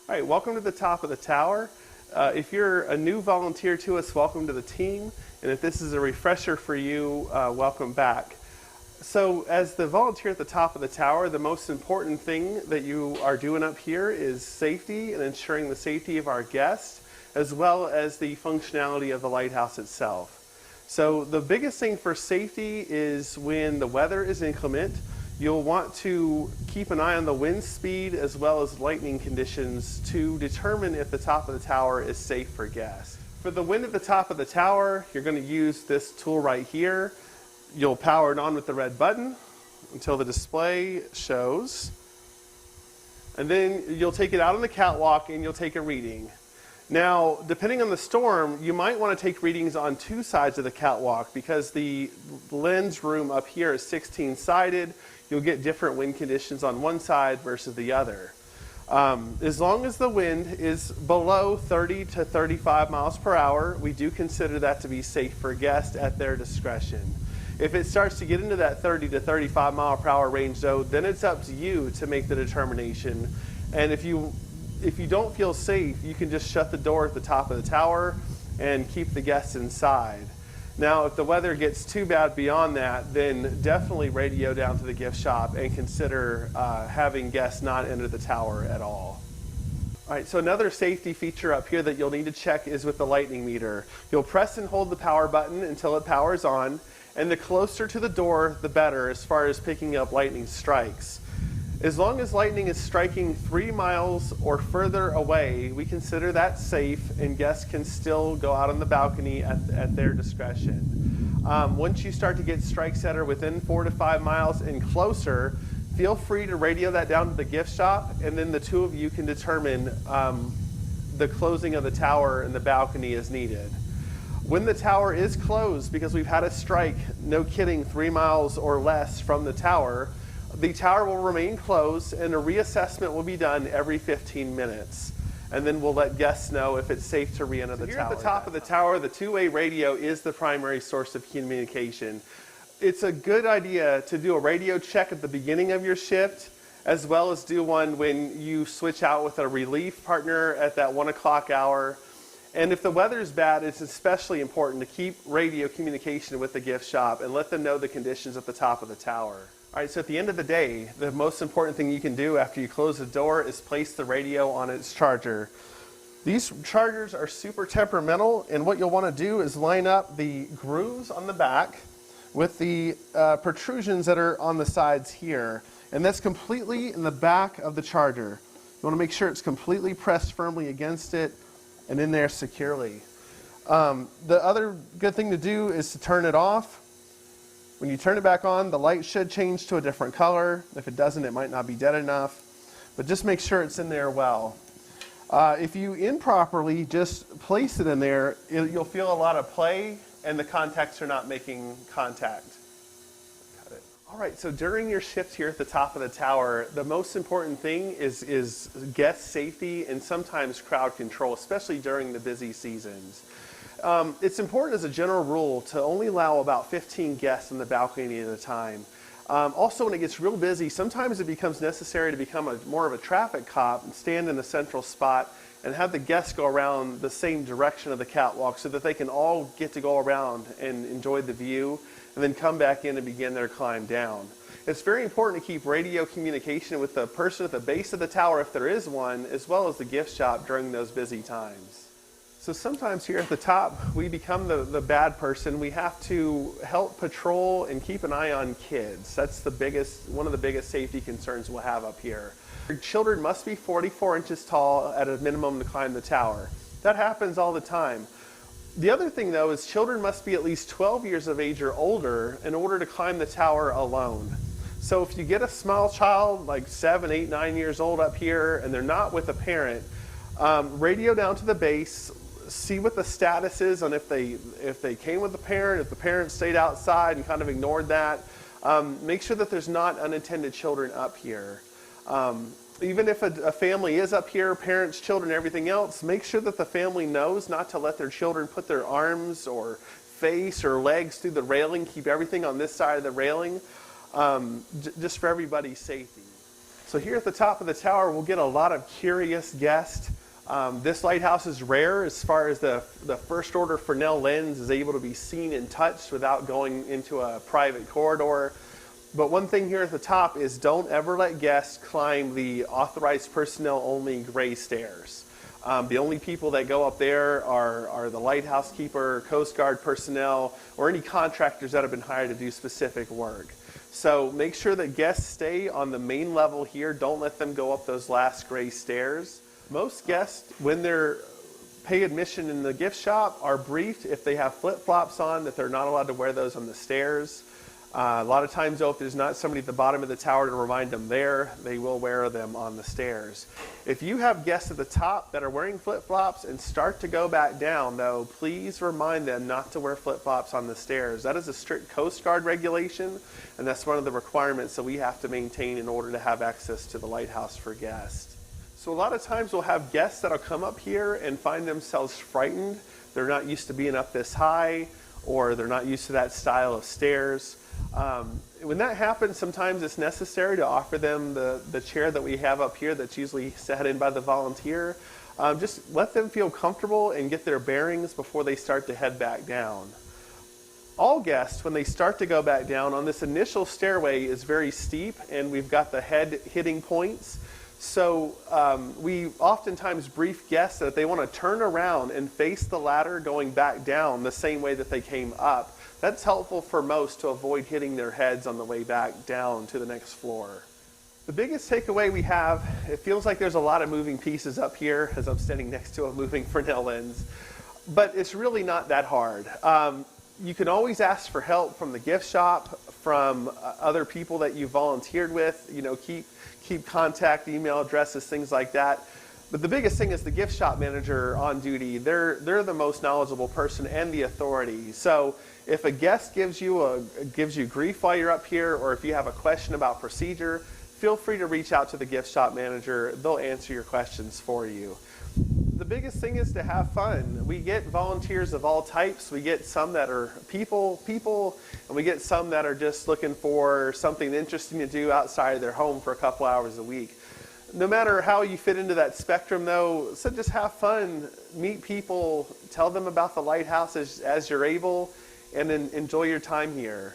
All right, welcome to the top of the tower. If you're a new volunteer to us, welcome to the team. And if this is a refresher for you, welcome back. So as the volunteer at the top of the tower, the most important thing that you are doing up here is safety and ensuring the safety of our guests, as well as the functionality of the lighthouse itself. So the biggest thing for safety is when the weather is inclement, you'll want to keep an eye on the wind speed as well as lightning conditions to determine if the top of the tower is safe for guests. For the wind at the top of the tower, you're going to use this tool right here. You'll power it on with the red button until the display shows. And then you'll take it out on the catwalk and you'll take a reading. Now, depending on the storm, you might want to take readings on two sides of the catwalk because the lens room up here is 16-sided. You'll get different wind conditions on one side versus the other. As long as the wind is below 30 to 35 miles per hour, we do consider that to be safe for guests at their discretion. If it starts to get into that 30 to 35 mile per hour range though, then it's up to you to make the determination. And if you don't feel safe, you can just shut the door at the top of the tower and keep the guests inside. Now, if the weather gets too bad beyond that, then definitely radio down to the gift shop and consider having guests not enter the tower at all. All right, so another safety feature up here that you'll need to check is with the lightning meter. You'll press and hold the power button until it powers on, and the closer to the door, the better as far as picking up lightning strikes. As long as lightning is striking 3 miles or further away, we consider that safe and guests can still go out on the balcony at their discretion. Once you start to get strikes that are within 4 to 5 miles and closer, feel free to radio that down to the gift shop, and then the two of you can determine the closing of the tower and the balcony as needed. When the tower is closed, because we've had a strike, no kidding, 3 miles or less from the tower will remain closed and a reassessment will be done every 15 minutes. And then we'll let guests know if it's safe to re-enter the tower. Here at the top of the tower, the two-way radio is the primary source of communication. It's a good idea to do a radio check at the beginning of your shift, as well as do one when you switch out with a relief partner at that 1 o'clock hour. And if the weather's bad, it's especially important to keep radio communication with the gift shop and let them know the conditions at the top of the tower. All right, so at the end of the day, the most important thing you can do after you close the door is place the radio on its charger. These chargers are super temperamental, and what you'll want to do is line up the grooves on the back with the protrusions that are on the sides here. And that's completely in the back of the charger. You want to make sure it's completely pressed firmly against it and in there securely. The other good thing to do is to turn it off. When you turn it back on, the light should change to a different color. If it doesn't, it might not be dead enough. But just make sure it's in there well. If you improperly just place it in there, you'll feel a lot of play and the contacts are not making contact. Got it. All right, so during your shift here at the top of the tower, the most important thing is guest safety and sometimes crowd control, especially during the busy seasons. It's important as a general rule to only allow about 15 guests on the balcony at a time. Also, when it gets real busy, sometimes it becomes necessary to become more of a traffic cop and stand in a central spot and have the guests go around the same direction of the catwalk so that they can all get to go around and enjoy the view and then come back in and begin their climb down. It's very important to keep radio communication with the person at the base of the tower, if there is one, as well as the gift shop during those busy times. So sometimes here at the top, we become the bad person. We have to help patrol and keep an eye on kids. That's one of the biggest safety concerns we'll have up here. Your children must be 44 inches tall at a minimum to climb the tower. That happens all the time. The other thing though is children must be at least 12 years of age or older in order to climb the tower alone. So if you get a small child like 7, 8, 9 years old up here and they're not with a parent, radio down to the base, see what the status is on if they came with a parent, if the parent stayed outside and kind of ignored that. Make sure that there's not unintended children up here. Even if a family is up here, parents, children, everything else, make sure that the family knows not to let their children put their arms or face or legs through the railing. Keep everything on this side of the railing, just for everybody's safety. So here at the top of the tower, we'll get a lot of curious guests. This lighthouse is rare as far as the first order Fresnel lens is able to be seen and touched without going into a private corridor. But one thing here at the top is don't ever let guests climb the authorized personnel only gray stairs. The only people that go up there are the lighthouse keeper, Coast Guard personnel, or any contractors that have been hired to do specific work. So make sure that guests stay on the main level here. Don't let them go up those last gray stairs. Most guests, when they're pay admission in the gift shop, are briefed if they have flip-flops on that they're not allowed to wear those on the stairs. A lot of times, though, if there's not somebody at the bottom of the tower to remind them there, they will wear them on the stairs. If you have guests at the top that are wearing flip-flops and start to go back down, though, please remind them not to wear flip-flops on the stairs. That is a strict Coast Guard regulation, and that's one of the requirements that we have to maintain in order to have access to the lighthouse for guests. So a lot of times we'll have guests that'll come up here and find themselves frightened. They're not used to being up this high, or they're not used to that style of stairs. When that happens, sometimes it's necessary to offer them the chair that we have up here that's usually sat in by the volunteer. Just let them feel comfortable and get their bearings before they start to head back down. All guests, when they start to go back down, on this initial stairway is very steep, and we've got the head hitting points. So we oftentimes brief guests that if they want to turn around and face the ladder going back down the same way that they came up. That's helpful for most to avoid hitting their heads on the way back down to the next floor. The biggest takeaway we have, it feels like there's a lot of moving pieces up here as I'm standing next to a moving Fresnel lens, but it's really not that hard. You can always ask for help from the gift shop, from other people that you volunteered with. You know, keep contact, email addresses, things like that. But the biggest thing is the gift shop manager on duty. They're the most knowledgeable person and the authority. So if a guest gives you grief while you're up here, or if you have a question about procedure, feel free to reach out to the gift shop manager. They'll answer your questions for you. The biggest thing is to have fun. We get volunteers of all types. We get some that are people, and we get some that are just looking for something interesting to do outside of their home for a couple hours a week. No matter how you fit into that spectrum, though, so just have fun, meet people, tell them about the lighthouse as you're able, and then enjoy your time here.